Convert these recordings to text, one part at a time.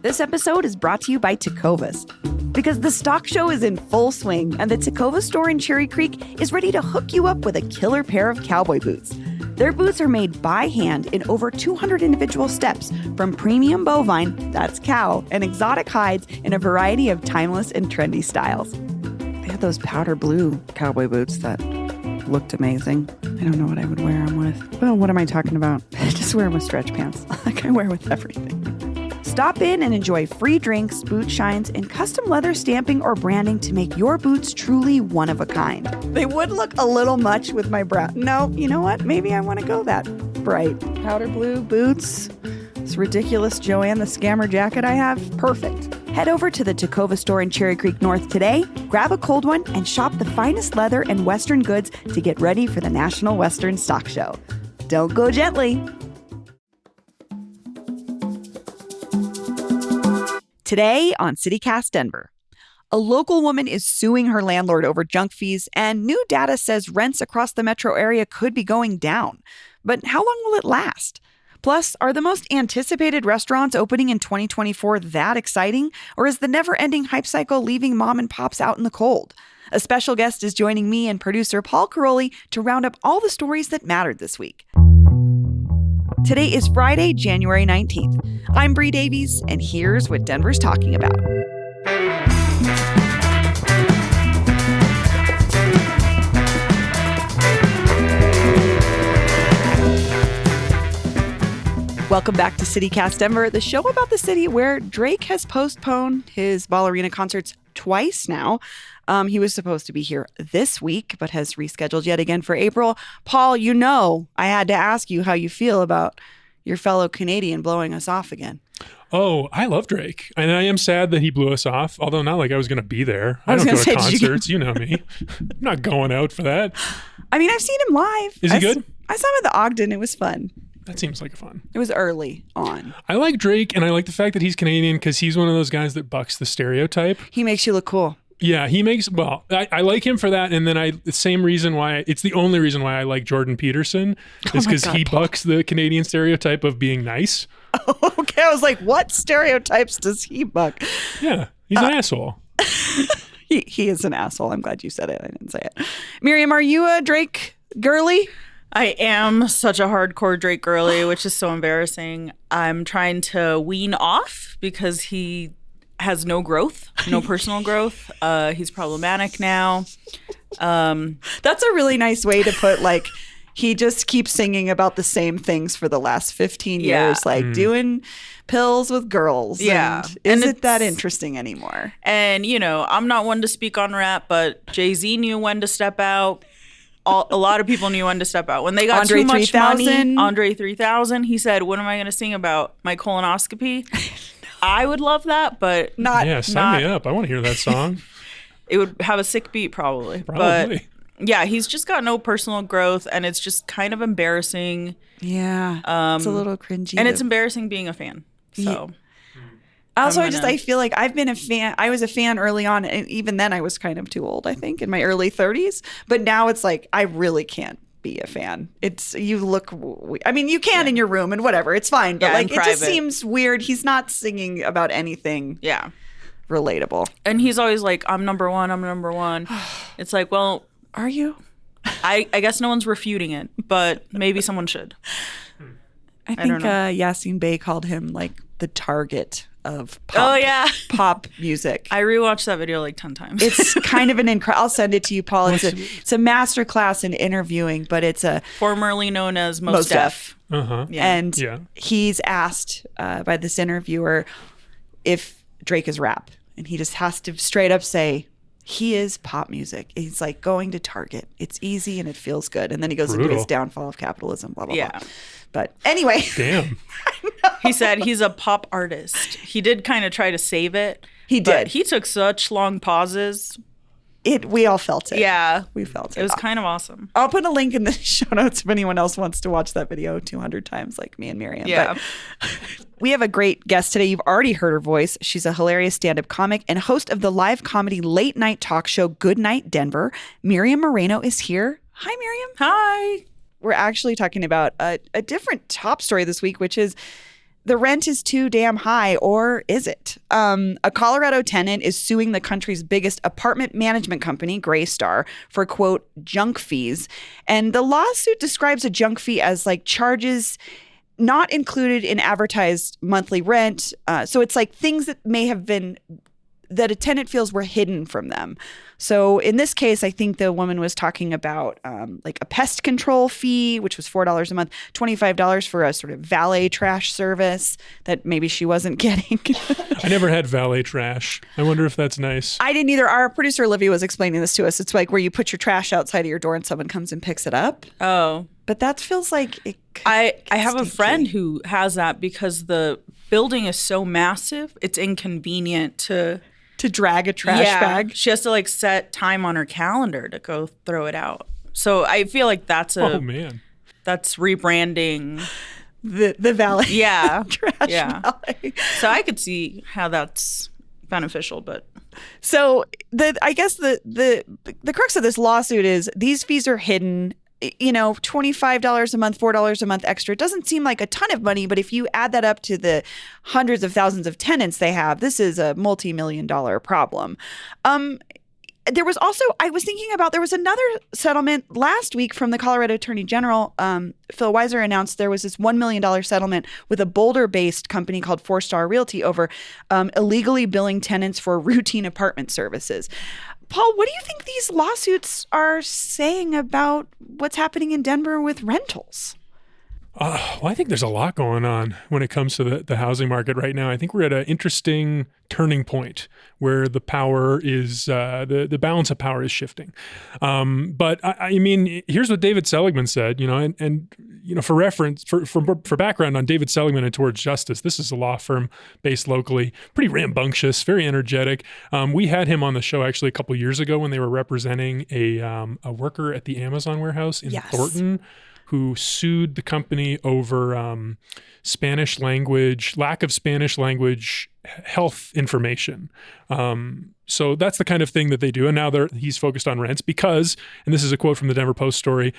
This episode is brought to you by Tecovas. Because the stock show is in full swing and the Tecovas store in Cherry Creek is ready to hook you up with a killer pair of cowboy boots. Their boots are made by hand in over 200 individual steps from premium bovine, that's cow, and exotic hides in a variety of timeless and trendy styles. They had those powder blue cowboy boots that looked amazing. I don't know what I would wear them with. Well, what am I talking about? Just wear them with stretch pants like I wear with everything. Stop in and enjoy free drinks, boot shines, and custom leather stamping or branding to make your boots truly one of a kind. They would look a little much with my brown. No, you know what? Maybe I want to go that bright. Powder blue boots, this ridiculous Joanne the Scammer jacket I have, perfect. Head over to the Tecovas store in Cherry Creek North today, grab a cold one, and shop the finest leather and Western goods to get ready for the National Western Stock Show. Don't go gently. Today on CityCast Denver, a local woman is suing her landlord over junk fees, and new data says rents across the metro area could be going down. But how long will it last? Plus, are the most anticipated restaurants opening in 2024 that exciting, or is the never-ending hype cycle leaving mom and pops out in the cold? A special guest is joining me and producer Paul Caroli to round up all the stories that mattered this week. Today is Friday, January 19th. I'm Bree Davies, and here's what Denver's talking about. Welcome back to CityCast Denver, the show about the city where Drake has postponed his ballerina concerts twice now. He was supposed to be here this week, but has rescheduled yet again for April. Paul, you know I had to ask you how you feel about your fellow Canadian blowing us off again. Oh, I love Drake. And I am sad that he blew us off, although not like I was going to be there. I don't go to concerts. You know me. I'm not going out for that. I mean, I've seen him live. Is he good? I saw him at the Ogden. It was fun. That seems like fun. It was early on. I like Drake, and I like the fact that he's Canadian because he's one of those guys that bucks the stereotype. He makes you look cool. Yeah, he makes, well, I like him for that. And then the same reason why, it's the only reason why I like Jordan Peterson is because he bucks the Canadian stereotype of being nice. Oh, okay, I was like, what stereotypes does he buck? Yeah, he's an asshole. He is an asshole. I'm glad you said it. I didn't say it. Miriam, are you a Drake girly? I am such a hardcore Drake girly, which is so embarrassing. I'm trying to wean off because he has no growth, no personal growth. He's problematic now. That's a really nice way to put, like, he just keeps singing about the same things for the last 15 years, like doing pills with girls. Yeah. And isn't that interesting anymore? And, you know, I'm not one to speak on rap, but Jay-Z knew when to step out. A lot of people knew when to step out. When they got Andre too much 3000. money, Andre 3000, he said, what am I going to sing about? My colonoscopy? I would love that, but not. Yeah, sign me up. I want to hear that song. It would have a sick beat probably. Probably. But yeah, he's just got no personal growth, and it's just kind of embarrassing. Yeah, it's a little cringy. And it's embarrassing being a fan. So. Also, I feel like I've been a fan. I was a fan early on, and even then I was kind of too old, I think, in my early 30s. But now it's like, I really can't be a fan. You can in your room and whatever. It's fine. But like, it just seems weird. He's not singing about anything relatable. And he's always like, I'm number one. I'm number one. It's like, well, are you? I guess no one's refuting it, but maybe someone should. I think Yassine Bey called him like the target of pop music. I rewatched that video like 10 times. It's kind of an incredible. I'll send it to you, Paul. It's a masterclass in interviewing, but it's a formerly known as Mos Def. Uh-huh. Yeah. And he's asked by this interviewer if Drake is rap, and he just has to straight up say he is pop music. He's like going to Target. It's easy and it feels good, and then he goes into his downfall of capitalism. Blah blah blah. But anyway, damn. He said he's a pop artist. He did kind of try to save it. He did. He took such long pauses. We all felt it. Yeah. We felt it. It was kind of awesome. I'll put a link in the show notes if anyone else wants to watch that video 200 times like me and Miriam. Yeah. But we have a great guest today. You've already heard her voice. She's a hilarious stand-up comic and host of the live comedy late night talk show Good Night Denver. Miriam Moreno is here. Hi, Miriam. Hi. We're actually talking about a different top story this week, which is the rent is too damn high, or is it? A Colorado tenant is suing the country's biggest apartment management company, Greystar, for, quote, junk fees. And the lawsuit describes a junk fee as like charges not included in advertised monthly rent. So it's like things that may have been that a tenant feels were hidden from them. So in this case, I think the woman was talking about like a pest control fee, which was $4 a month, $25 for a sort of valet trash service that maybe she wasn't getting. I never had valet trash. I wonder if that's nice. I didn't either. Our producer Olivia was explaining this to us. It's like where you put your trash outside of your door and someone comes and picks it up. Oh. But that feels like it could I get have a stinky. friend who has that because the building is so massive, it's inconvenient to drag a trash bag. She has to like set time on her calendar to go throw it out. So I feel like that's Oh man. that's rebranding The valet. Yeah. trash Yeah. valet. So I could see how that's beneficial, but So I guess the crux of this lawsuit is these fees are hidden. You know, $25 a month, $4 a month extra. It doesn't seem like a ton of money, but if you add that up to the hundreds of thousands of tenants they have, this is a multi-million-dollar problem. There was also, I was thinking about, there was another settlement last week from the Colorado Attorney General. Phil Weiser announced there was this $1 million settlement with a Boulder-based company called 4-Star Realty over illegally billing tenants for routine apartment services. Paul, what do you think these lawsuits are saying about what's happening in Denver with rentals? Well, I think there's a lot going on when it comes to the housing market right now. I think we're at an interesting turning point where the power is the balance of power is shifting. But I mean, here's what David Seligman said. You know, and you know, for reference, for background on David Seligman and Towards Justice, this is a law firm based locally, pretty rambunctious, very energetic. We had him on the show actually a couple of years ago when they were representing a worker at the Amazon warehouse in Thornton, who sued the company over Spanish language, lack of Spanish language health information. So that's the kind of thing that they do. And now he's focused on rents because, and this is a quote from the Denver Post story,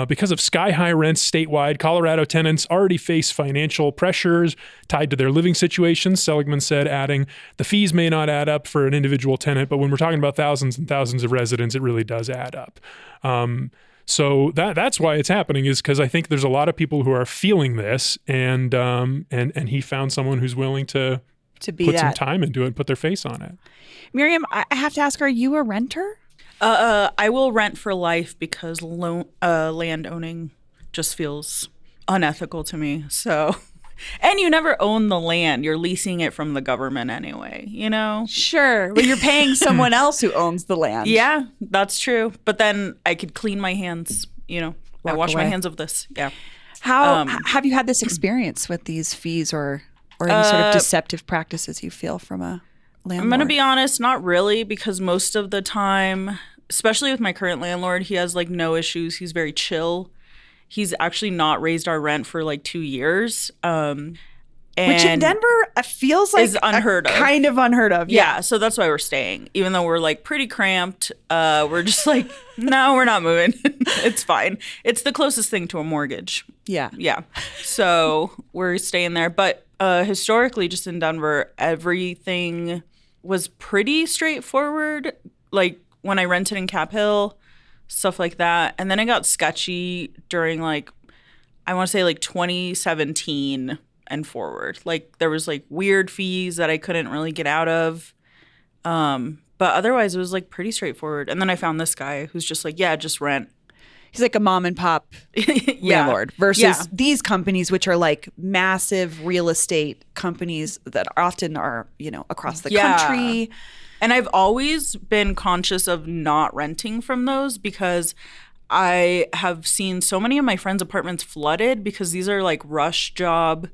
because of sky-high rents statewide, Colorado tenants already face financial pressures tied to their living situations, Seligman said, adding, the fees may not add up for an individual tenant, but when we're talking about thousands and thousands of residents, it really does add up. So that's why it's happening, is because I think there's a lot of people who are feeling this, and he found someone who's willing to put some time into it, put their face on it. Miriam, I have to ask, are you a renter? I will rent for life because land owning just feels unethical to me. So, and you never own the land; you're leasing it from the government anyway. You know. Sure. Well, you're paying someone else who owns the land. Yeah, that's true. But then I could clean my hands. You know, I wash my hands of this. Yeah. How have you had this experience with these fees or any sort of deceptive practices you feel from a landlord? I'm going to be honest, not really, because most of the time, especially with my current landlord, he has like no issues. He's very chill. He's actually not raised our rent for like 2 years. Which in Denver feels like is unheard of. Kind of unheard of. Yeah, so that's why we're staying. Even though we're like pretty cramped, we're just like, no, we're not moving. It's fine. It's the closest thing to a mortgage. Yeah. Yeah. So we're staying there. But historically, just in Denver, everything was pretty straightforward. Like when I rented in Cap Hill, stuff like that. And then it got sketchy during like, I want to say like 2017 and forward. Like there was like weird fees that I couldn't really get out of. But otherwise it was like pretty straightforward. And then I found this guy who's just like, yeah, just rent. He's like a mom and pop landlord versus these companies, which are like massive real estate companies that often are, you know, across the country. And I've always been conscious of not renting from those because I have seen so many of my friends' apartments flooded because these are like rush job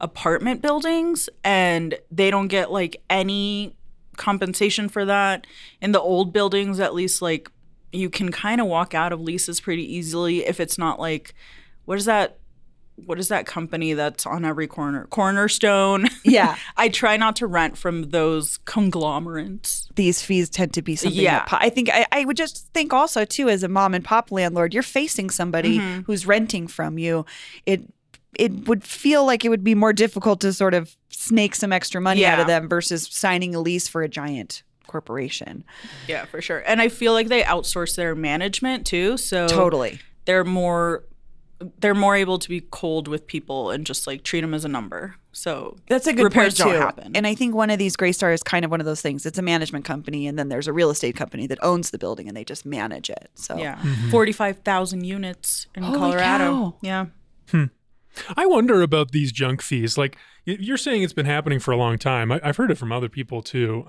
apartment buildings and they don't get like any compensation for that. In the old buildings, at least, like you can kind of walk out of leases pretty easily if it's not like, what is that company that's on every corner? Cornerstone. Yeah. I try not to rent from those conglomerates. These fees tend to be something that I think I would just think also too, as a mom and pop landlord, you're facing somebody who's renting from you. it would feel like it would be more difficult to sort of snake some extra money out of them versus signing a lease for a giant corporation. Yeah, for sure. And I feel like they outsource their management too. So totally. They're more able to be cold with people and just like treat them as a number. So that's a good repairs point too. don't happen. And I think one of these Greystar is kind of one of those things. It's a management company, and then there's a real estate company that owns the building, and they just manage it. So 45,000 units in Holy Colorado. cow. Yeah. I wonder about these junk fees. Like you're saying it's been happening for a long time. I've heard it from other people too.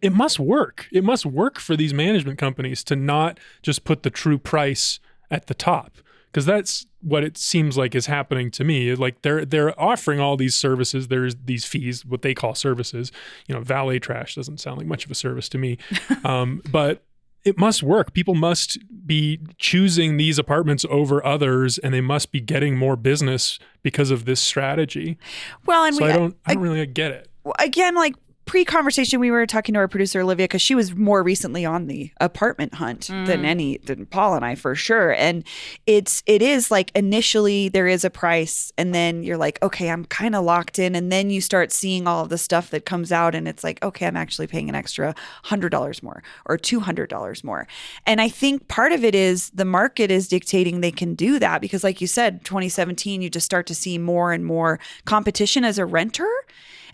It must work. It must work for these management companies to not just put the true price at the top, because that's what it seems like is happening to me. Like they're offering all these services. There's these fees, what they call services. Valet trash doesn't sound like much of a service to me, but it must work. People must be choosing these apartments over others, and they must be getting more business because of this strategy. Well, and I don't really get it. Again, like pre-conversation, we were talking to our producer Olivia, because she was more recently on the apartment hunt than Paul and I, for sure. And it is like initially there is a price, and then you're like, okay, I'm kind of locked in, and then you start seeing all of the stuff that comes out, and it's like, okay, I'm actually paying an extra $100 more or $200 more. And I think part of it is the market is dictating they can do that, because like you said, 2017, you just start to see more and more competition as a renter.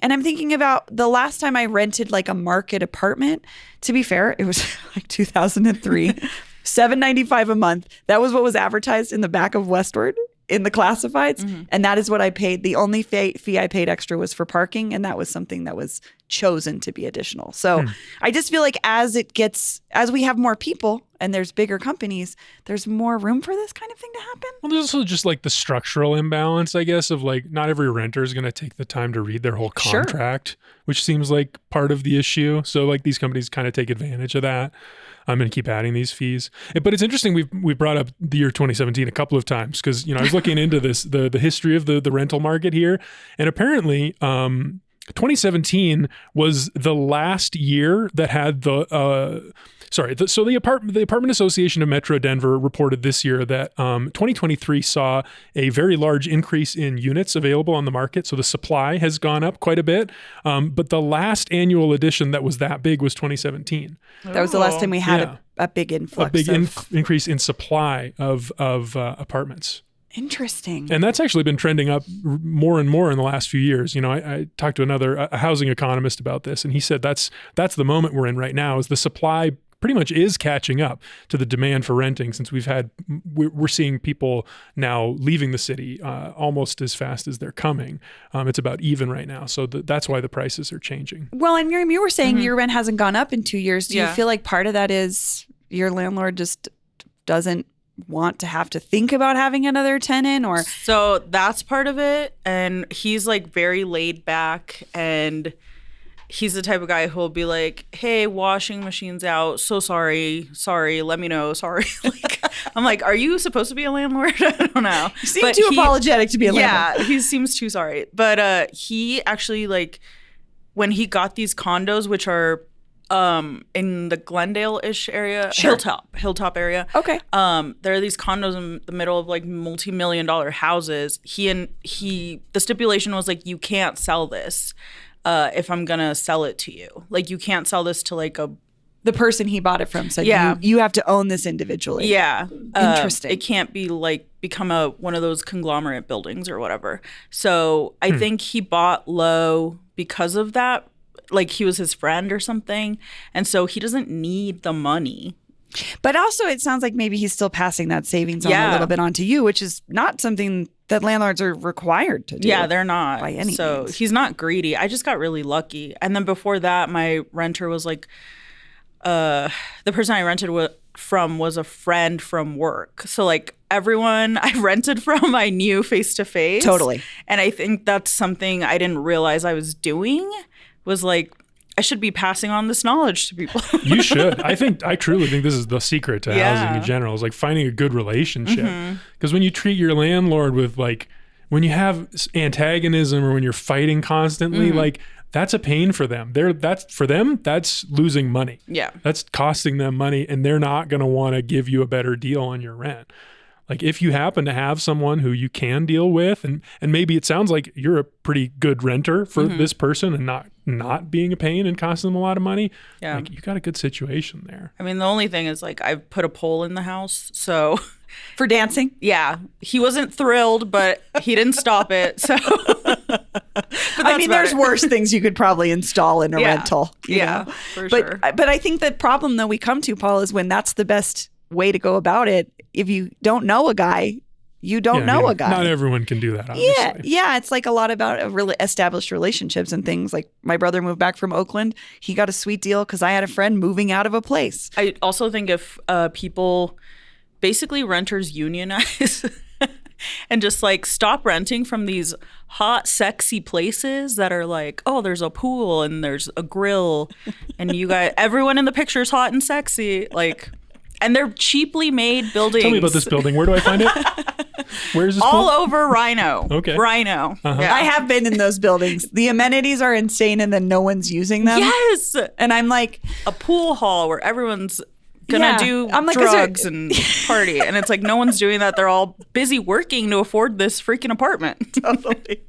And I'm thinking about the last time I rented like a market apartment. To be fair, it was like 2003, $795 a month. That was what was advertised in the back of Westward in the classifieds. And that is what I paid. The only fee I paid extra was for parking. And that was something that was chosen to be additional. So I just feel like as we have more people and there's bigger companies, there's more room for this kind of thing to happen. Well, there's also just like the structural imbalance, I guess, of like not every renter is going to take the time to read their whole contract, which seems like part of the issue. So like these companies kind of take advantage of that. I'm going to keep adding these fees. But it's interesting, we brought up the year 2017 a couple of times because, I was looking into this, the history of the rental market here. And apparently 2017 was the last year that had the Apartment Association of Metro Denver reported this year that 2023 saw a very large increase in units available on the market. So the supply has gone up quite a bit. But the last annual addition that was that big was 2017. That was the last time we had a big influx. A big increase in supply of apartments. Interesting. And that's actually been trending up more and more in the last few years. I talked to a housing economist about this, and he said that's the moment we're in right now, is the supply pretty much is catching up to the demand for renting, since we're seeing people now leaving the city almost as fast as they're coming. It's about even right now. So that's why the prices are changing. Well, and Miriam, you were saying your rent hasn't gone up in 2 years. Do you feel like part of that is your landlord just doesn't want to have to think about having another tenant? Or so that's part of it. And he's like very laid back, and he's the type of guy who'll be like, hey, washing machine's out. So sorry, let me know. Sorry. Like, I'm like, are you supposed to be a landlord? I don't know. You seem too apologetic to be a landlord. Yeah, he seems too sorry. But he actually, like, when he got these condos, which are in the Glendale-ish area, Hilltop area. Okay. There are these condos in the middle of like multi-million-dollar houses. The stipulation was like, you can't sell this. If I'm gonna sell it to you, like you can't sell this to like the person he bought it from said you have to own this individually. Yeah, interesting. It can't be like become one of those conglomerate buildings or whatever. So I think he bought low because of that. Like he was his friend or something, and so he doesn't need the money. But also, it sounds like maybe he's still passing that savings on a little bit onto you, which is not something that landlords are required to do. Yeah, they're not. By any so means. He's not greedy. I just got really lucky. And then before that, my renter was like, the person I rented from was a friend from work. So like everyone I rented from, I knew face to face. Totally. And I think that's something I didn't realize I was doing, was like, I should be passing on this knowledge to people. You should. I truly think this is the secret to housing in general, is like finding a good relationship. Because when you treat your landlord with like, when you have antagonism or when you're fighting constantly, like that's a pain for them. That's losing money. Yeah. That's costing them money, and they're not going to want to give you a better deal on your rent. Like if you happen to have someone who you can deal with, and maybe it sounds like you're a pretty good renter for this person and not being a pain and costing them a lot of money, like you got a good situation there. I mean, the only thing is like I've put a pole in the house, so For dancing? yeah, he wasn't thrilled, but he didn't stop it. So I mean, there's worse things you could probably install in a rental. You know? for but, sure. But I think the problem that we come to, Paul, is when that's the best way to go about it. If you don't know a guy, you don't know a guy. Not everyone can do that, obviously. Yeah. It's like a lot about really established relationships and things. Like my brother moved back from Oakland. He got a sweet deal because I had a friend moving out of a place. I also think if people, basically renters unionize and just like stop renting from these hot, sexy places that are like, oh, there's a pool and there's a grill and you got everyone in the picture is hot and sexy. Like, and they're cheaply made buildings. Tell me about this building. Where do I find it? Where is this all pool? over RiNo. Okay. RiNo. Yeah. I have been in those buildings. The amenities are insane and then no one's using them. Yes. And I'm like, a pool hall where everyone's gonna do drugs and party. And it's like no one's doing that. They're all busy working to afford this freaking apartment. Totally.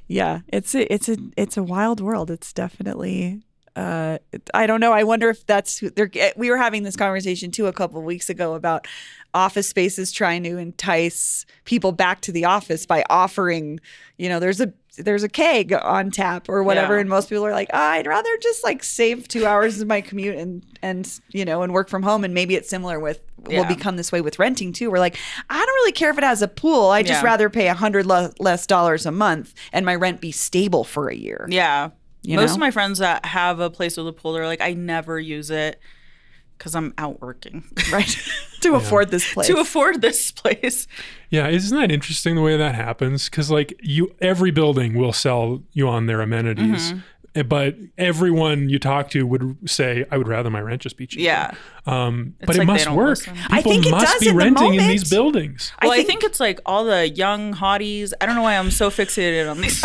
Yeah, it's a wild world. It's definitely I don't know. I wonder if that's we were having this conversation too a couple of weeks ago about office spaces trying to entice people back to the office by offering, there's a keg on tap or whatever, and most people are like, I'd rather just like save 2 hours of my commute and work from home. And maybe it's similar with will become this way with renting too. We're like, I don't really care if it has a pool. I just rather pay $100 less dollars a month and my rent be stable for a year. Yeah. You Most know? of my friends that have a place with a pool, they're like, I never use it because I'm out working. Right. To afford this place. To afford this place. Yeah, isn't that interesting the way that happens? Because like every building will sell you on their amenities, but everyone you talk to would say, I would rather my rent just be cheaper. Yeah. But it like must they don't work. listen. People I think it must does be in the renting in moment. these buildings. Well, I think it's like all the young hotties. I don't know why I'm so fixated on these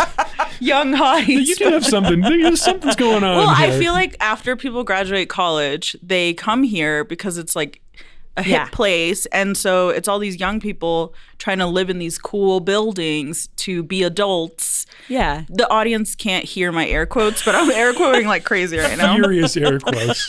young hotties. You do have something. Something's going on. Well, here. I feel like after people graduate college, they come here because it's like a hip place. And so it's all these young people trying to live in these cool buildings to be adults. Yeah. The audience can't hear my air quotes, but I'm air quoting like crazy right now. Furious air quotes.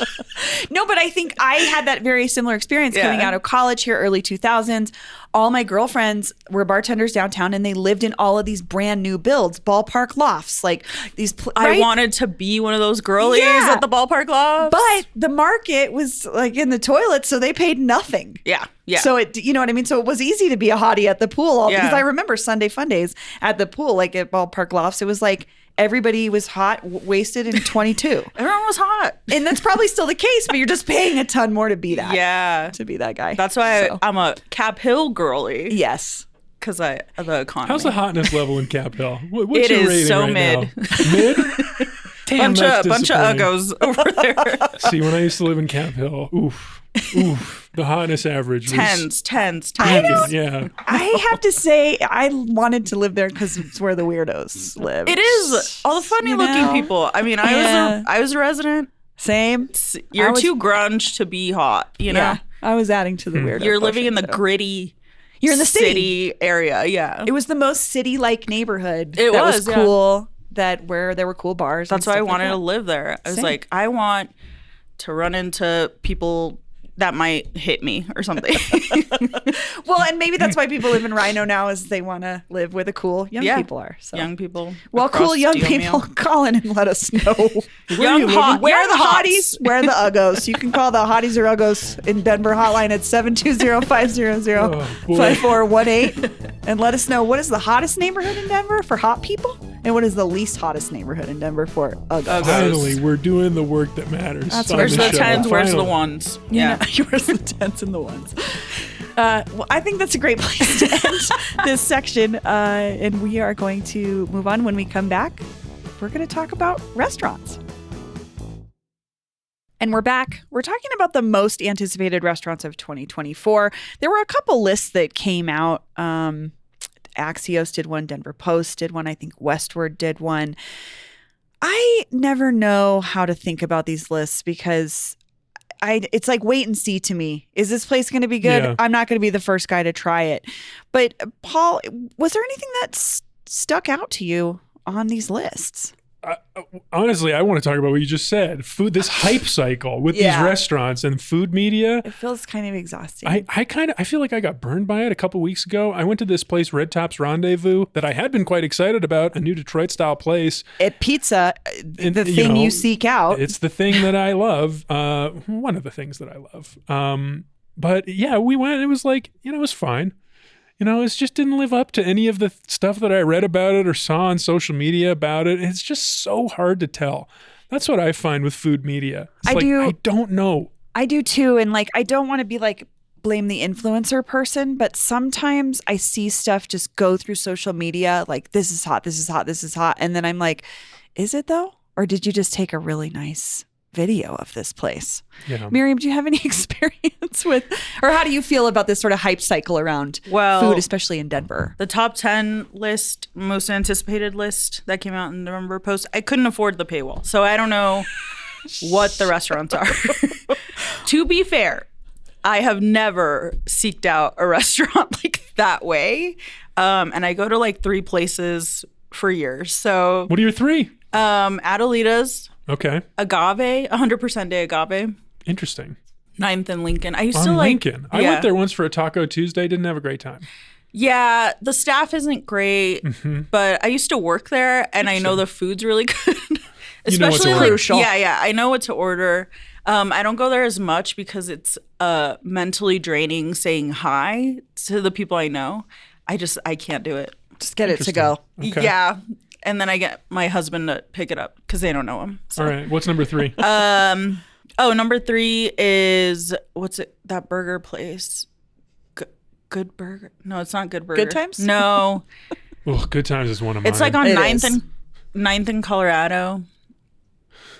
No, but I think I had that very similar experience coming out of college here, early 2000s. All my girlfriends were bartenders downtown and they lived in all of these brand new builds, ballpark lofts, like these. I wanted to be one of those girlies at the ballpark lofts. But the market was like in the toilet, so they paid nothing. Yeah. Yeah. So you know what I mean? So it was easy to be a hottie at the pool because I remember Sunday fun days at the pool, like at ballpark lofts. It was like everybody was hot, wasted, and 22. Everyone was hot. And that's probably still the case, but you're just paying a ton more to be that. Yeah. To be that guy. That's why I'm a Cap Hill girly. Yes. Because the economy. How's the hotness level in Cap Hill? What's It your is rating so right mid. now? Mid? Damn, bunch of disappointing. uggos over there. See, when I used to live in Cap Hill, oof, the hotness average was Tens. yeah. I have to say, I wanted to live there because it's where the weirdos live. It is all the funny looking people. I mean, I was a resident. Same. You're too grunge to be hot, you know? Yeah, I was adding to the weirdo. You're living in the quotient, gritty You're in the city area, yeah. It was the most city-like neighborhood. It that was, yeah. cool. Where there were cool bars. That's why I wanted to live there. I was Same. like, I want to run into people that might hit me or something. Well, and maybe that's why people live in RiNo now, is they want to live where the cool young people are. So. Young people. Well, across cool young steel people, meal. call in and let us know. Young hot. Where are young the hots. hotties? Where are the uggos? You can call the hotties or uggos in Denver hotline at 720-500-5418 and let us know what is the hottest neighborhood in Denver for hot people and what is the least hottest neighborhood in Denver for uggos. Finally, we're doing the work that matters. That's on Where's the show. tens? Where's the Finally. ones? Yeah. Where's the tens and the ones? Well, I think that's a great place to end this section. And we are going to move on. When we come back, we're going to talk about restaurants. And we're back. We're talking about the most anticipated restaurants of 2024. There were a couple lists that came out. Axios did one. Denver Post did one. I think Westward did one. I never know how to think about these lists because it's like wait and see to me. Is this place going to be good? Yeah. I'm not going to be the first guy to try it. But Paul, was there anything that stuck out to you on these lists? Honestly, I want to talk about what you just said. Food, this hype cycle with these restaurants and food media. It feels kind of exhausting. I feel like I got burned by it a couple weeks ago. I went to this place, Red Top's Rendezvous, that I had been quite excited about, a new Detroit style place. At pizza, the thing you seek out. It's the thing that I love. One of the things that I love. But yeah, we went. It was like, it was fine. It just didn't live up to any of the stuff that I read about it or saw on social media about it. It's just so hard to tell. That's what I find with food media. I don't know. I do too. And I don't want to be blame the influencer person, but sometimes I see stuff just go through social media like this is hot, this is hot, this is hot. And then I'm like, is it though? Or did you just take a really nice video of this place? Yeah. Miriam, do you have any experience with, or how do you feel about this sort of hype cycle around food, especially in Denver? The top 10 list, most anticipated list that came out in the November Post, I couldn't afford the paywall. So I don't know what the restaurants are. To be fair, I have never seeked out a restaurant like that way. And I go to 3 places for years. So what are your 3? Adelita's. Okay. Agave, 100% de agave. Interesting. 9th and Lincoln. I used to Lincoln. I went there once for a Taco Tuesday. Didn't have a great time. Yeah, the staff isn't great, but I used to work there, and I know the food's really good. Especially crucial. Yeah, I know what to order. I don't go there as much because it's mentally draining saying hi to the people I know. I can't do it. Just get it to go. Okay. Yeah. And then I get my husband to pick it up because they don't know him. So. All right. What's number 3? Number 3 is, that burger place? Good Burger? No, it's not Good Burger. Good Times? No. Oh, Good Times is one of mine. It's on 9th and Colorado.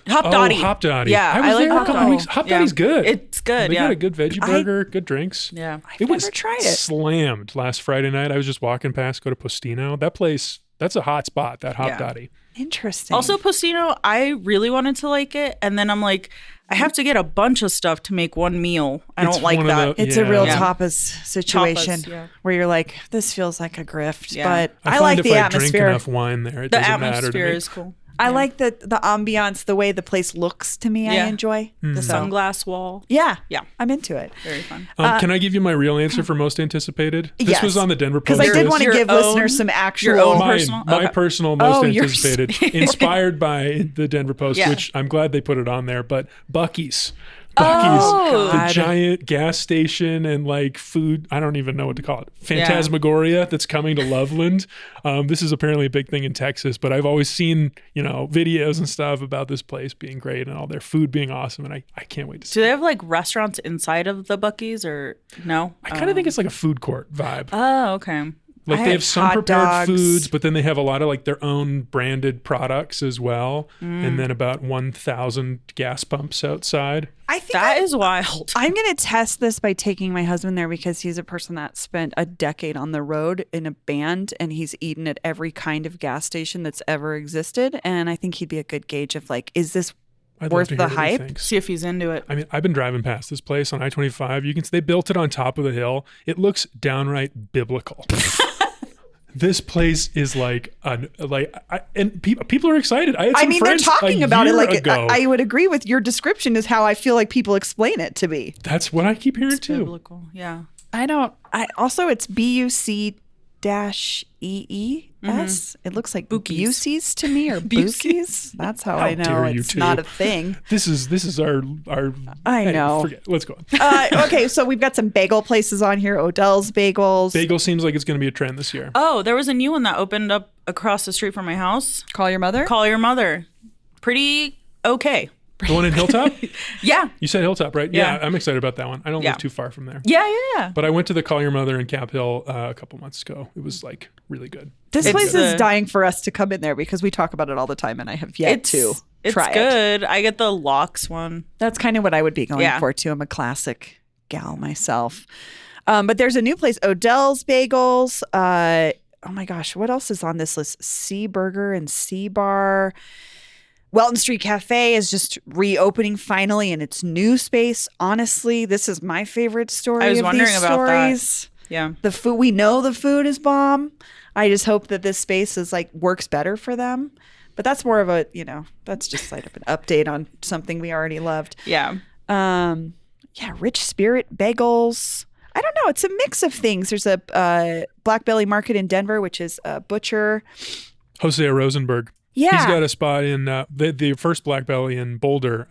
Hotties. Hotties. Yeah, I was like there a couple weeks. Hotties good. It's good. They got a good veggie burger, good drinks. Yeah. I've never tried it. Slammed last Friday night. I was just walking past, go to Postino. That place, that's a hot spot, that Hottie. Interesting. Also, Postino, I really wanted to like it. And then I'm like, I have to get a bunch of stuff to make one meal. I don't like that. It's a real tapas situation where you're like, this feels like a grift. But I like the atmosphere. If I drink enough wine there, it doesn't matter to me. The atmosphere is cool. I like the ambiance, the way the place looks to me. I enjoy the sunglass wall. Yeah. Yeah. I'm into it. Very fun. Can I give you my real answer for most anticipated? This was on the Denver Post. Because I did want to give listeners some actual. My personal most anticipated, inspired by the Denver Post, which I'm glad they put it on there, but Buc-ee's. The giant gas station and food, I don't even know what to call it, phantasmagoria that's coming to Loveland. This is apparently a big thing in Texas, but I've always seen, videos and stuff about this place being great and all their food being awesome, and I can't wait to see it. Do they have restaurants inside of the Buc-ee's or no? I kind of think it's like a food court vibe. Oh, okay. They have some prepared foods, but then they have a lot of their own branded products as well. And then about 1,000 gas pumps outside. I think that is wild. I'm going to test this by taking my husband there because he's a person that spent a decade on the road in a band and he's eaten at every kind of gas station that's ever existed. And I think he'd be a good gauge of is this worth the hype? See if he's into it. I mean, I've been driving past this place on I-25. You can see they built it on top of the hill. It looks downright biblical. This place is and people are excited. I had some friends they're talking about it ago. I would agree with your description is how I feel like people explain it to me. That's what I keep hearing too. Biblical, yeah. It's BUC-EES. It looks like Busey's to me, or Busey's. That's how I know it's not a thing. This is our I know. Forget. Let's go on. Okay, so we've got some bagel places on here. Odell's Bagels. Bagel seems like it's going to be a trend this year. Oh, there was a new one that opened up across the street from my house. Call Your Mother? Call Your Mother. Pretty okay. The one in Hilltop? Yeah. You said Hilltop, right? Yeah, I'm excited about that one. I don't live too far from there. Yeah. But I went to the Call Your Mother in Cap Hill a couple months ago. It was really good. This place is dying for us to come in there because we talk about it all the time and I have yet to try it. It's good. I get the lox one. That's kind of what I would be going for too. I'm a classic gal myself. But there's a new place, Odell's Bagels. Oh my gosh, what else is on this list? Sea Burger and Sea Bar. Welton Street Cafe is just reopening finally in its new space. Honestly, this is my favorite story. I was of wondering these about stories. that. Yeah. The food, we know the food is bomb. I just hope that this space is like works better for them. But that's more of a, that's just like an update on something we already loved. Yeah. Rich Spirit Bagels. I don't know. It's a mix of things. There's a Black Belly Market in Denver, which is a butcher. Hosea Rosenberg. Yeah. He's got a spot in the first Black Belly in Boulder.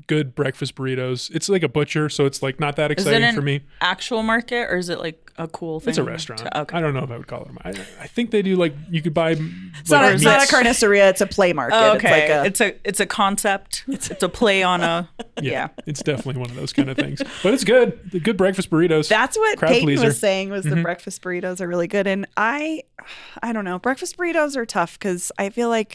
Good breakfast burritos. It's like a butcher, so it's like not that exciting for me. Actual market, or is it like a cool thing? It's a restaurant. Okay. I don't know if I would call it a market. I think they do like you could buy. It's not a carniceria. It's a play market. Oh, okay. It's like it's a concept. It's a play on a. Yeah. It's definitely one of those kind of things. But it's good. The good breakfast burritos. That's what Crowd Peyton pleaser. was saying was the breakfast burritos are really good. And I don't know. Breakfast burritos are tough because I feel like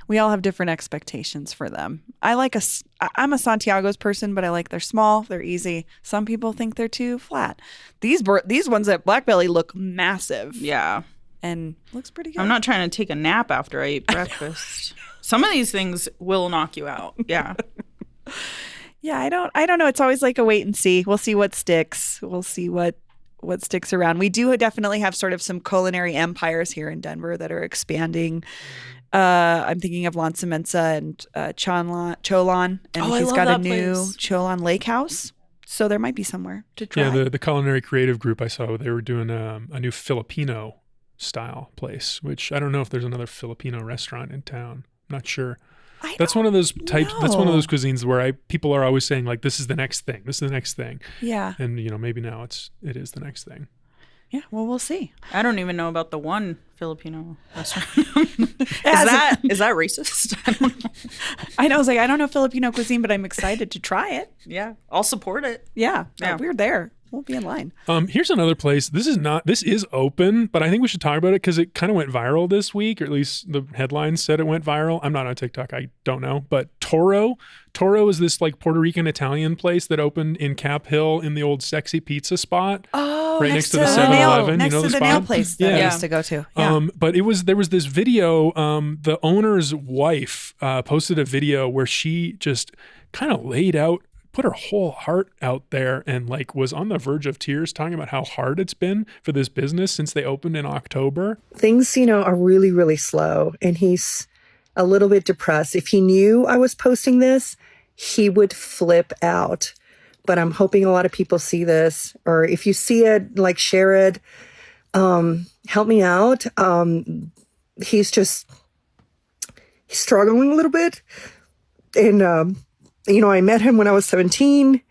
we all have different expectations for them. I'm a Santiago's person, but I like they're small, they're easy. Some people think they're too flat. These ones at Black Belly look massive. Yeah. And looks pretty good. I'm not trying to take a nap after I eat breakfast. Some of these things will knock you out. Yeah. Yeah, I don't know. It's always like a wait and see. We'll see what sticks. We'll see what sticks around. We do definitely have sort of some culinary empires here in Denver that are expanding. I'm thinking of Lanza Mensa and Cholon, and he's got a new Cholon Lake House. So there might be somewhere to try. Yeah, the culinary creative group I saw, they were doing a new Filipino style place, which I don't know if there's another Filipino restaurant in town. I'm not sure. That's one of those types. That's one of those cuisines where people are always saying like, "This is the next thing. This is the next thing." Yeah, and maybe now it is the next thing. Yeah, well, we'll see. I don't even know about the one Filipino restaurant. Is that racist? I don't know. I know. I was like, I don't know Filipino cuisine, but I'm excited to try it. Yeah, I'll support it. Yeah. We're there. We'll be in line. Here's another place. This is open, but I think we should talk about it because it kind of went viral this week, or at least the headlines said it went viral. I'm not on TikTok. I don't know. But Toro is this like Puerto Rican Italian place that opened in Cap Hill in the old Sexy Pizza spot. Oh, right next to the 7-Eleven. Next you know to the the spot? nail place that I used to go to. Yeah. But there was this video. The owner's wife posted a video where she just kind of put her whole heart out there and like was on the verge of tears talking about how hard it's been for this business since they opened in October. Things, are really, really slow, and he's a little bit depressed. If he knew I was posting this, he would flip out. But I'm hoping a lot of people see this, or if you see it, like share it, help me out. He's struggling a little bit. And, I met him when I was 17.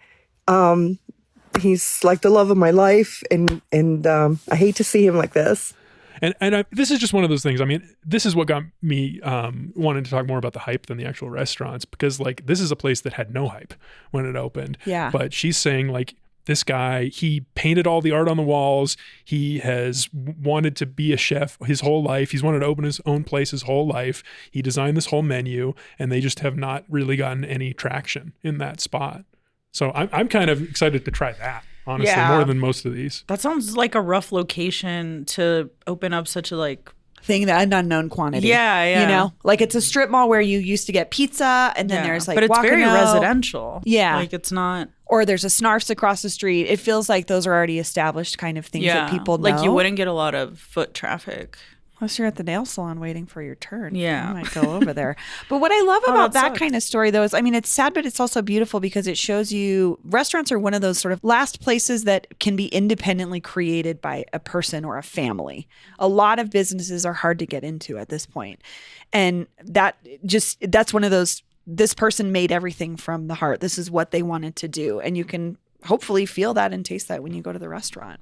He's like the love of my life. And I hate to see him like this. And this is just one of those things. I mean, this is what got me wanting to talk more about the hype than the actual restaurants, because like this is a place that had no hype when it opened. Yeah. But she's saying like this guy, he painted all the art on the walls. He has wanted to be a chef his whole life. He's wanted to open his own place his whole life. He designed this whole menu, and they just have not really gotten any traction in that spot. So I'm kind of excited to try that. Honestly, more than most of these. That sounds like a rough location to open up such a thing that an unknown quantity. Yeah. Like it's a strip mall where you used to get pizza, and then there's like, but it's very Wakano. residential. Yeah, like it's not. Or there's a Snarf's across the street. It feels like those are already established kind of things that people know. Like you wouldn't get a lot of foot traffic. Unless you're at the nail salon waiting for your turn. Yeah. You might go over there. But what I love about that kind of story, though, is, I mean, it's sad, but it's also beautiful because it shows you restaurants are one of those sort of last places that can be independently created by a person or a family. A lot of businesses are hard to get into at this point. And that's one of those, this person made everything from the heart. This is what they wanted to do. And you can hopefully feel that and taste that when you go to the restaurant.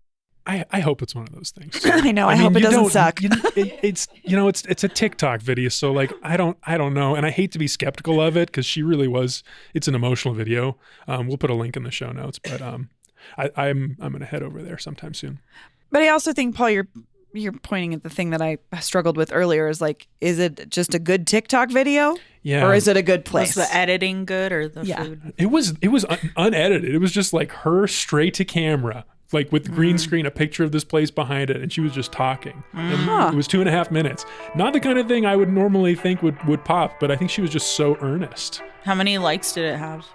I hope it's one of those things. I know. I hope it doesn't suck. It's a TikTok video, so like I don't know, and I hate to be skeptical of it because she really was. It's an emotional video. We'll put a link in the show notes, but I'm gonna head over there sometime soon. But I also think, Paul, you're pointing at the thing that I struggled with earlier. Is like, is it just a good TikTok video? Yeah. Or is it a good place? Was the editing good or the food? It was unedited. It was just like her straight to camera like with the green screen, a picture of this place behind it, and she was just talking. And it was 2.5 minutes. Not the kind of thing I would normally think would pop, but I think she was just so earnest. How many likes did it have?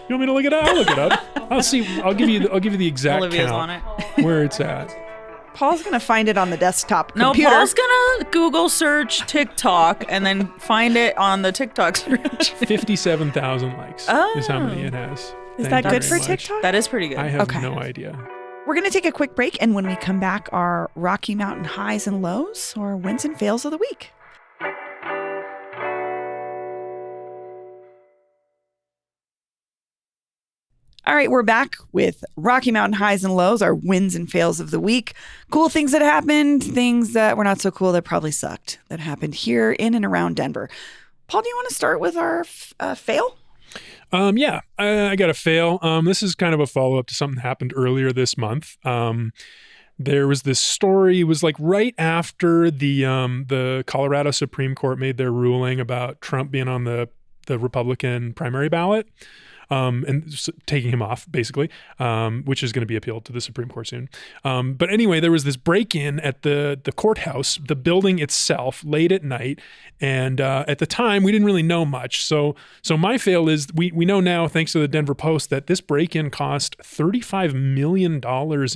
You want me to look it up? I'll look it up. I'll see. I'll give you the exact Olivia's count on it. where it's at. Paul's going to find it on the desktop No, computer. Paul's gonna Google search TikTok and then find it on the TikTok search. 57,000 likes is how many it has. Is Thank that you good very for much. TikTok? That is pretty good. I have Okay. no idea. We're going to take a quick break, and when we come back, our Rocky Mountain highs and lows, or wins and fails of the week. All right, we're back with Rocky Mountain highs and lows, our wins and fails of the week. Cool things that happened, things that were not so cool that probably sucked, that happened here in and around Denver. Paul, do you want to start with our fail? Yeah, I got a fail. This is kind of a follow-up to something that happened earlier this month. There was this story, it was like right after the Colorado Supreme Court made their ruling about Trump being on the Republican primary ballot. And taking him off, basically, which is going to be appealed to the Supreme Court soon. But anyway, there was this break-in at the courthouse, the building itself, late at night. And at the time, we didn't really know much. So my fail is we know now, thanks to the Denver Post, that this break-in cost $35 million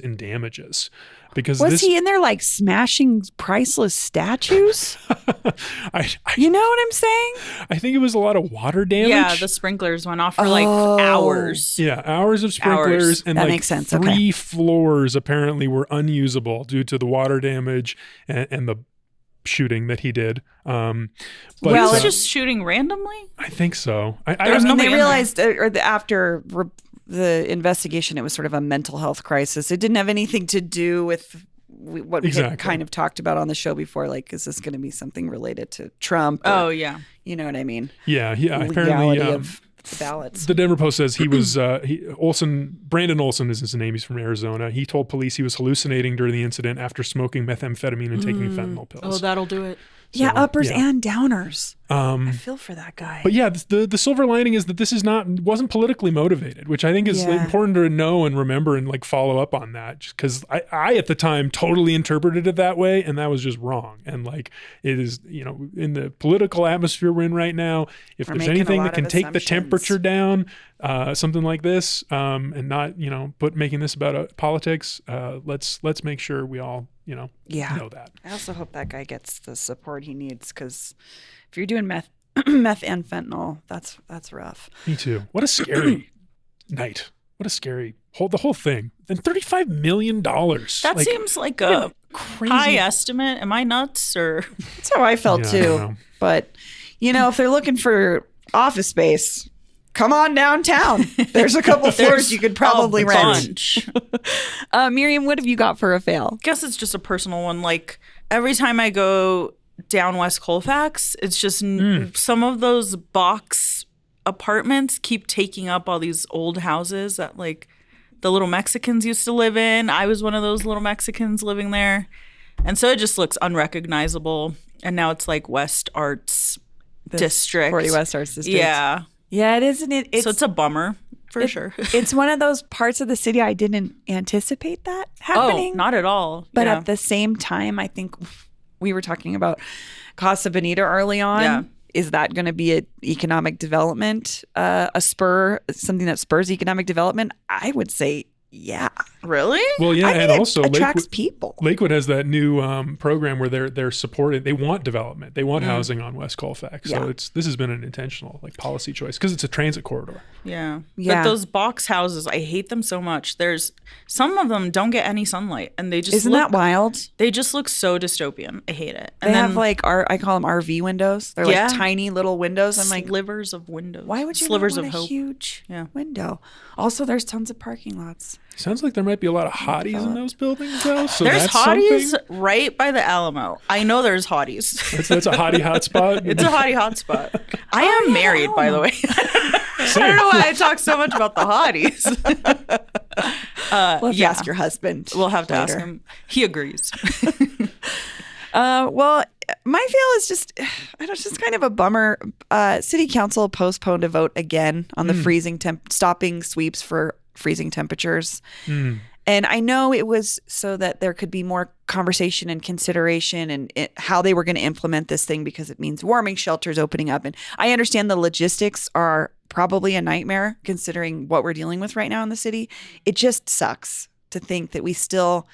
in damages. Because Was he in there like smashing priceless statues? You know what I'm saying? I think it was a lot of water damage. Yeah, the sprinklers went off for like hours. Yeah, hours of sprinklers. And That like makes sense. 3 Okay. floors apparently were unusable due to the water damage and the shooting that he did. But Well, He was it's just shooting randomly? I think so. I There was don't know. nobody They in there. realized, after the investigation, it was sort of a mental health crisis. It didn't have anything to do with what we had Exactly. kind of talked about on the show before. Like, is this going to be something related to Trump? Or, Oh, yeah. you know what I mean? Yeah. Apparently, Legality of the ballots. the Denver Post says he was Brandon Olson is his name. He's from Arizona. He told police he was hallucinating during the incident after smoking methamphetamine and taking fentanyl pills. Oh, that'll do it. Yeah, So, uppers yeah. and downers. I feel for that guy. But yeah, the silver lining is that this wasn't politically motivated, which I think is Yeah. important to know and remember and like follow up on that. Just because I at the time totally interpreted it that way, and that was just wrong. And like it is, in the political atmosphere we're in right now, if We're there's making a anything lot that can of take the assumptions. temperature down, something like this, and not making this about politics, let's make sure we all know that. I also hope that guy gets the support he needs, because if you're doing meth and fentanyl, that's rough. Me too. What a scary night. What a scary the whole thing. And $35 million. That seems like a crazy. high estimate. Am I nuts or? That's how I felt Yeah, I don't too. know. But if they're looking for office space, come on downtown. There's a couple floors you could probably a rent. bunch. Miriam, what have you got for a fail? I guess it's just a personal one. Like every time I go down West Colfax, it's just some of those box apartments keep taking up all these old houses that like the little Mexicans used to live in. I was one of those little Mexicans living there. And so it just looks unrecognizable. And now it's like West Arts District. 40 West Arts District. Yeah. Yeah, it isn't it? So it's a bummer for sure. It's one of those parts of the city I didn't anticipate that happening. Oh, not at all. But Yeah. at the same time, I think we were talking about Casa Bonita early on. Yeah. Is that going to be an economic development, something that spurs economic development? I would say, yeah. Really? Well, yeah, I mean, and it also attracts people. Lakewood has that new program where they're supporting. They want development. They want housing on West Colfax. So Yeah. this has been an intentional policy choice because it's a transit corridor. Yeah. Yeah. But those box houses, I hate them so much. There's some of them don't get any sunlight and they just Isn't look, that wild? they just look so dystopian. I hate it. They have I call them RV windows. They're Yeah. like tiny little windows. I'm like, slivers of windows. why would you slivers not of want a hope? huge Yeah. window? Also, there's tons of parking lots. Sounds like there might be a lot of hotties in those buildings, though. So There's that's Hotties something. right by the Alamo. I know there's Hotties. That's a hottie hotspot. It's a hottie hotspot. I am married, by the way. I don't know why I talk so much about the hotties. We'll have to yeah. ask your husband. We'll have to ask later. him. He agrees. Well, my fail is just, it's just kind of a bummer. City Council postponed a vote again on the freezing stopping sweeps for freezing temperatures. And I know it was so that there could be more conversation and consideration and how they were going to implement this thing, because it means warming shelters opening up. And I understand the logistics are probably a nightmare considering what we're dealing with right now in the city. It just sucks to think that we still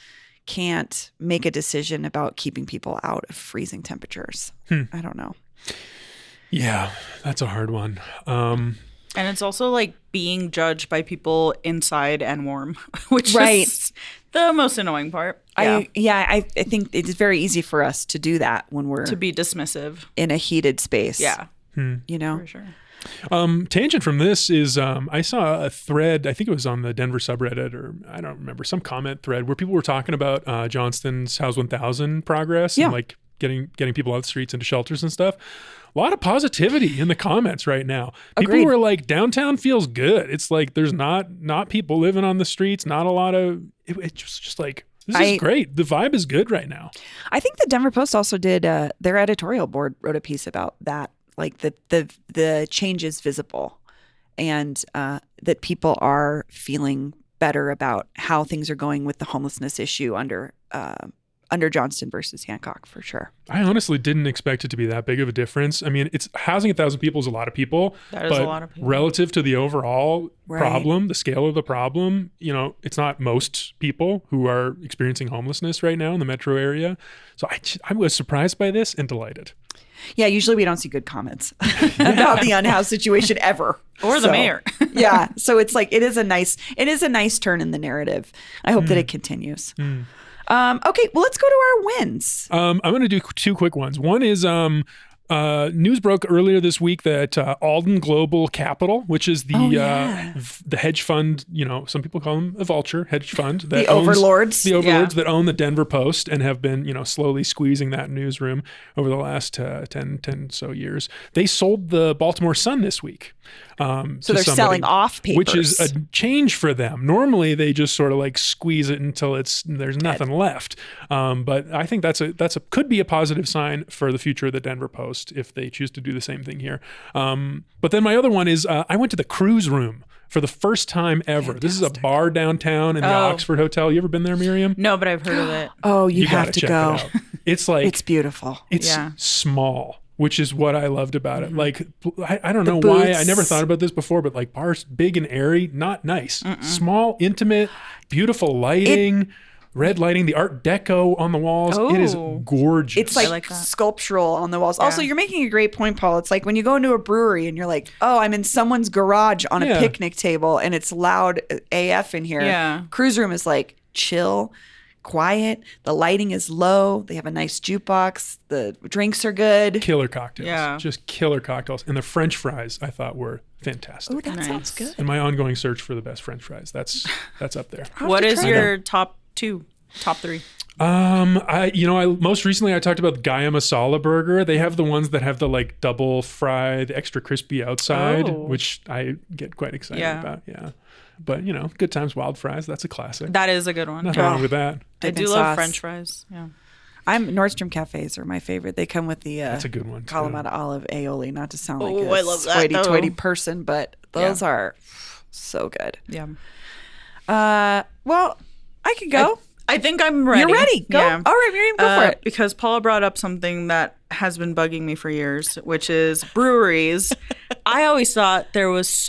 can't make a decision about keeping people out of freezing temperatures. I don't know. Yeah, that's a hard one. And it's also like being judged by people inside and warm, which Right. is the most annoying part. I think it's very easy for us to do that when we're To be dismissive. in a heated space. Yeah, You know? for sure. Tangent from this is I saw a thread, I think it was on the Denver subreddit, or I don't remember, some comment thread where people were talking about Johnston's House 1000 progress and like getting people out the streets into shelters and stuff. A lot of positivity in the comments right now. People Agreed. were like, downtown feels good. It's like there's not people living on the streets, not a lot of it's just like this is great. The vibe is good right now. I think the Denver Post also did their editorial board wrote a piece about that, like the change is visible, and that people are feeling better about how things are going with the homelessness issue under Johnston versus Hancock, for sure. I honestly didn't expect it to be that big of a difference. I mean, it's housing 1,000 people is a lot of people. That is a lot of people. Relative to the overall Right. problem, the scale of the problem, it's not most people who are experiencing homelessness right now in the metro area. So I was surprised by this and delighted. Yeah, usually we don't see good comments about the unhoused situation ever. Or the mayor. Yeah. So it's like it is a nice turn in the narrative. I hope that it continues. Okay, well, let's go to our wins. I'm going to do two quick ones. One is news broke earlier this week that Alden Global Capital, which is the hedge fund, some people call them a vulture hedge fund. That The overlords. The overlords that own the Denver Post and have been, slowly squeezing that newsroom over the last 10 so years. They sold the Baltimore Sun this week. So they're selling off papers. Which is a change for them. Normally they just sort of like squeeze it until there's nothing left. But I think could be a positive sign for the future of the Denver Post if they choose to do the same thing here. But then my other one is I went to the Cruise Room for the first time ever. Fantastic. This is a bar downtown in the Oxford Hotel. You ever been there, Miriam? No, but I've heard of it. Oh, you have gotta to check go. it out. It's like It's beautiful. it's small, which is what I loved about it. Like, I don't know The why. booths. I never thought about this before, but like bars, big and airy, not nice. Small, intimate, beautiful lighting, red lighting, the Art Deco on the walls. It is gorgeous. It's like that. sculptural on the walls. Also, you're making a great point, Paul. It's like when you go into a brewery and you're like, oh, I'm in someone's garage on a picnic table and it's loud AF in here. Yeah. Cruise Room is like chill, quiet. The lighting is low. They have a nice jukebox. The drinks are good. killer cocktails. Yeah. Just killer cocktails. And the French fries I thought were fantastic. Oh, that sounds good. In my ongoing search for the best French fries, that's up there. What is try your top three? I most recently I talked about the Gaia Masala burger. They have the ones that have the like double fry, the extra crispy outside, which I get quite excited about. Yeah. But Good Times Wild Fries, that's a classic. That is a good one. Nothing wrong with that. I do Dipping love sauce. French fries. Yeah. Nordstrom cafes are my favorite. They come with the That's a good one. too. Kalamata olive aioli. Not to sound like Oh, a I love that, hoity-toity though. person, but those are so good. Yeah. Well, I could go. I think I'm ready. You're ready. Go. Yeah. All right, Miriam, go for it. Because Paula brought up something that has been bugging me for years, which is breweries. I always thought there was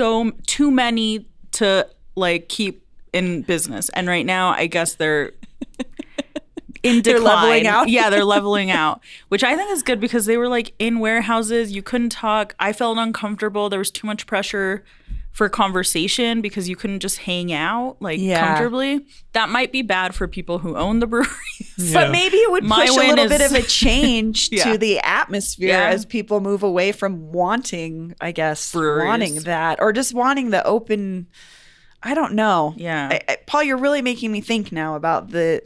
too many to like keep in business, and right now I guess they're in decline. They're leveling out? Yeah, they're leveling out, which I think is good because they were like in warehouses. You couldn't talk. I felt uncomfortable. There was too much pressure for conversation because you couldn't just hang out comfortably. That might be bad for people who own the breweries. But maybe it would My push a win little is- bit of a change Yeah. to the atmosphere Yeah. as people move away from wanting, I guess, Breweries. wanting that or just wanting the open. I don't know. Yeah. Paul, you're really making me think now about the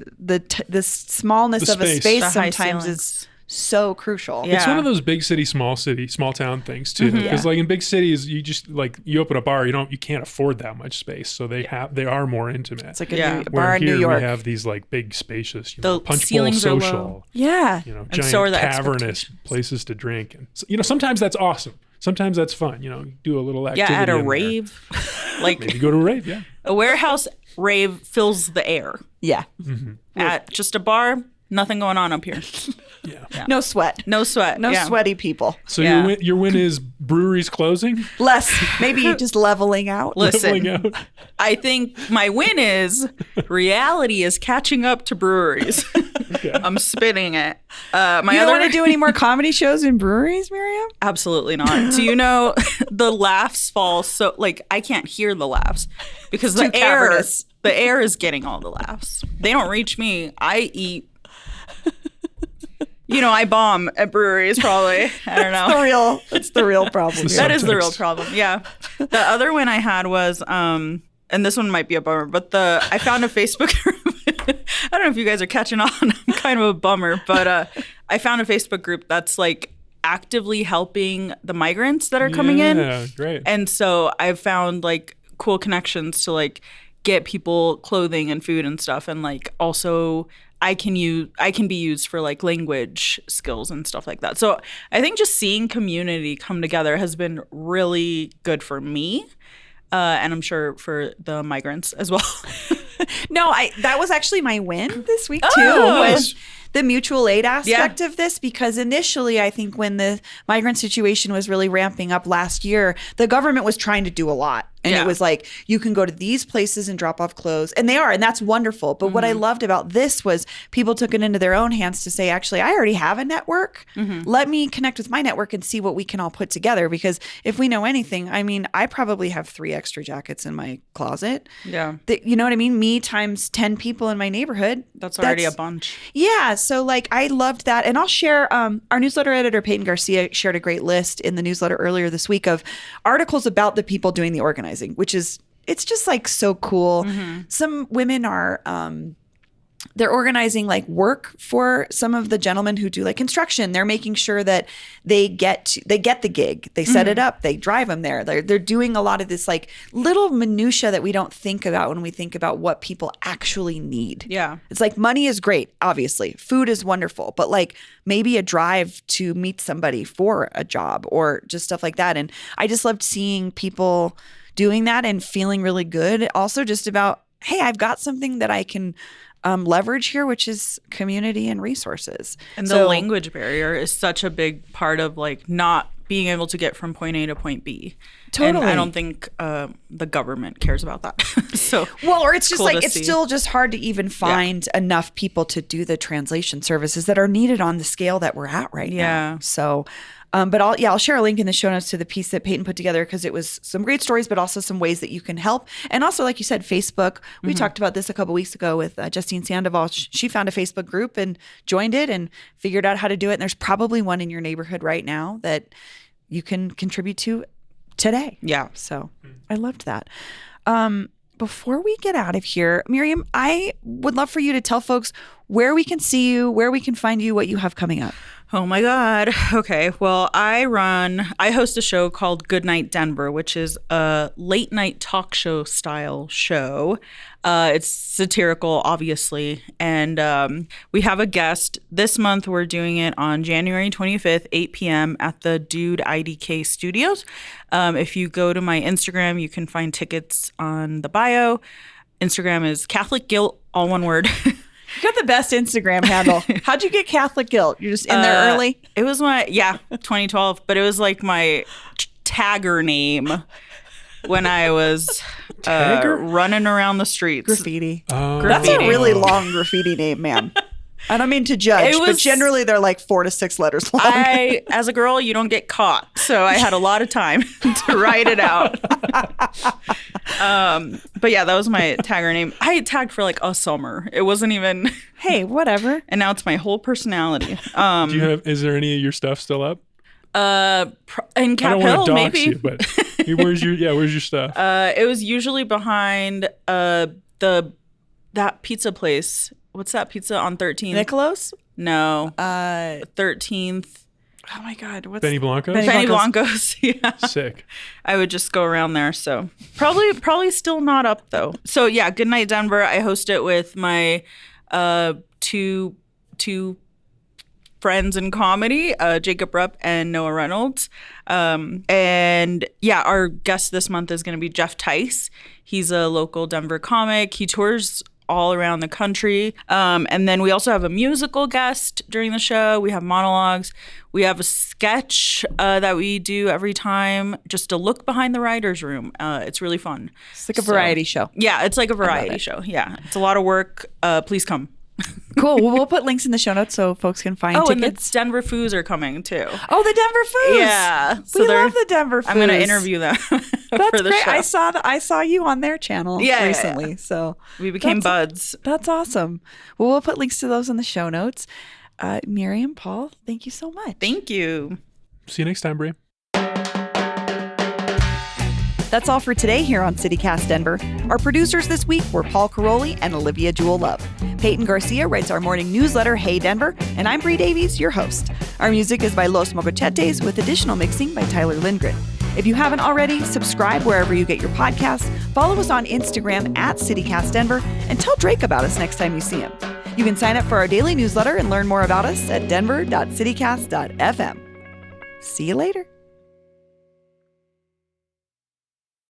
smallness The of a space. space The high sometimes ceilings. is so crucial. Yeah. It's one of those big city, small town things too. Because like in big cities, you just like you open a bar, you can't afford that much space, so they are more intimate. It's like a Yeah. new, Where bar in here New York. we have these like big, spacious, The punch bowl ceilings are low. social, Yeah. giant so are the cavernous expectations. places to drink, and sometimes that's awesome. Sometimes that's fun. Do a little activity. Yeah, at a in there. rave. Like Maybe go to a rave, yeah. a warehouse rave fills the air. Yeah. At just a bar, nothing going on up here. Yeah. No sweat. No sweat. No yeah. sweaty people. So Yeah. your win is breweries closing? Less. Maybe just leveling out. Listen, Leveling out? I think my win is reality is catching up to breweries. I'm spinning it. My You don't other want to do any more comedy shows in breweries, Miriam? Absolutely not. Do you know the laughs fall so like I can't hear the laughs because Too the air cavernous. the air is getting all the laughs. They don't reach me. I eat. You know, I bomb at breweries probably. I don't know. That's the real problem. It's the That is the real subtext. problem. Yeah. The other one I had was and this one might be a bummer, but I found a Facebook group. I don't know if you guys are catching on. I'm kind of a bummer, but I found a Facebook group that's like actively helping the migrants that are coming in. Yeah, great. And so I've found like cool connections to like get people clothing and food and stuff, and like also I can be used for like language skills and stuff like that. So I think just seeing community come together has been really good for me. And I'm sure for the migrants as well. No, that was actually my win this week too. Oh. Was the mutual aid aspect of this, because initially I think when the migrant situation was really ramping up last year, the government was trying to do a lot. And Yeah. it was like, you can go to these places and drop off clothes. And they are, and that's wonderful. But what I loved about this was people took it into their own hands to say, actually, I already have a network. Let me connect with my network and see what we can all put together. Because if we know anything, I mean, I probably have 3 extra jackets in my closet. Yeah. You know what I mean? Me times 10 people in my neighborhood. That's already a bunch. Yeah. So like I loved that. And I'll share our newsletter editor, Peyton Garcia, shared a great list in the newsletter earlier this week of articles about the people doing the organizing, which is, it's just like so cool. Some women are they're organizing like work for some of the gentlemen who do like construction. They're making sure that they get the gig. They set it up. They drive them there. They're doing a lot of this like little minutia that we don't think about when we think about what people actually need. Yeah. It's like money is great, obviously. Food is wonderful, but like maybe a drive to meet somebody for a job or just stuff like that. And I just loved seeing people doing that and feeling really good. Also just about, hey, I've got something that I can leverage here, which is community and resources. And the language barrier is such a big part of like not being able to get from point A to point B. Totally. And I don't think the government cares about that. So Well, or it's just cool like, to it's see. still just hard to even find enough people to do the translation services that are needed on the scale that we're at right now. Yeah. So, but I'll share a link in the show notes to the piece that Peyton put together because it was some great stories, but also some ways that you can help. And also, like you said, Facebook. We talked about this a couple weeks ago with Justine Sandoval. She found a Facebook group and joined it and figured out how to do it. And there's probably one in your neighborhood right now that you can contribute to today. Yeah. So I loved that. Before we get out of here, Miriam, I would love for you to tell folks where we can see you, where we can find you, what you have coming up. Oh my God. Okay. Well, I host a show called Good Night Denver, which is a late night talk show style show. It's satirical, obviously. And we have a guest. This month, we're doing it on January 25th, 8 p.m. at the Dude IDK Studios. If you go to my Instagram, you can find tickets on the bio. Instagram is Catholic Guilt, all one word. You got the best Instagram handle. How'd you get Catholic Guilt? You're just in there early? It was 2012, but it was like my tagger name when I was running around the streets. Graffiti. Oh. That's a Graffiti. really long graffiti name, ma'am. I don't mean to judge, It but was- generally they're like 4 to 6 letters long. As a girl, you don't get caught. So I had a lot of time to write it out. But yeah, that was my tagger name. I tagged for like a summer. It wasn't even, Hey, whatever. and now it's my whole personality. Is there any of your stuff still up? In I Cap don't Hill, want to dox maybe. you, but where's your stuff? It was usually behind that pizza place. What's that pizza on 13th? Nicholas? No. 13th. Oh my God. What's Benny Blanco? Benny Blancos. Yeah. Sick. I would just go around there. So probably still not up though. So yeah, Good Night Denver. I host it with my two friends in comedy, Jacob Rupp and Noah Reynolds. And yeah, our guest this month is going to be Jeff Tice. He's a local Denver comic. He tours all around the country. And then we also have a musical guest during the show. We have monologues. We have a sketch that we do every time, just a look behind the writer's room. It's really fun. It's like a variety show. Yeah, it's like a variety show. Yeah, it's a lot of work. Please come. Cool. Well, we'll put links in the show notes so folks can find and the tickets. Denver Foos are coming too. Oh, the Denver Foos. Yeah. We love the Denver Foos. I'm going to interview them That's for the great. show. I saw you on their channel recently. Yeah. So We became buds. That's awesome. Well, we'll put links to those in the show notes. Miriam, Paul, thank you so much. Thank you. See you next time, Brie. That's all for today here on CityCast Denver. Our producers this week were Paul Caroli and Olivia Jewel Love. Peyton Garcia writes our morning newsletter, Hey Denver, and I'm Brie Davies, your host. Our music is by Los Mogochetes with additional mixing by Tyler Lindgren. If you haven't already, subscribe wherever you get your podcasts, follow us on Instagram at CityCast Denver, and tell Drake about us next time you see him. You can sign up for our daily newsletter and learn more about us at denver.citycast.fm. See you later.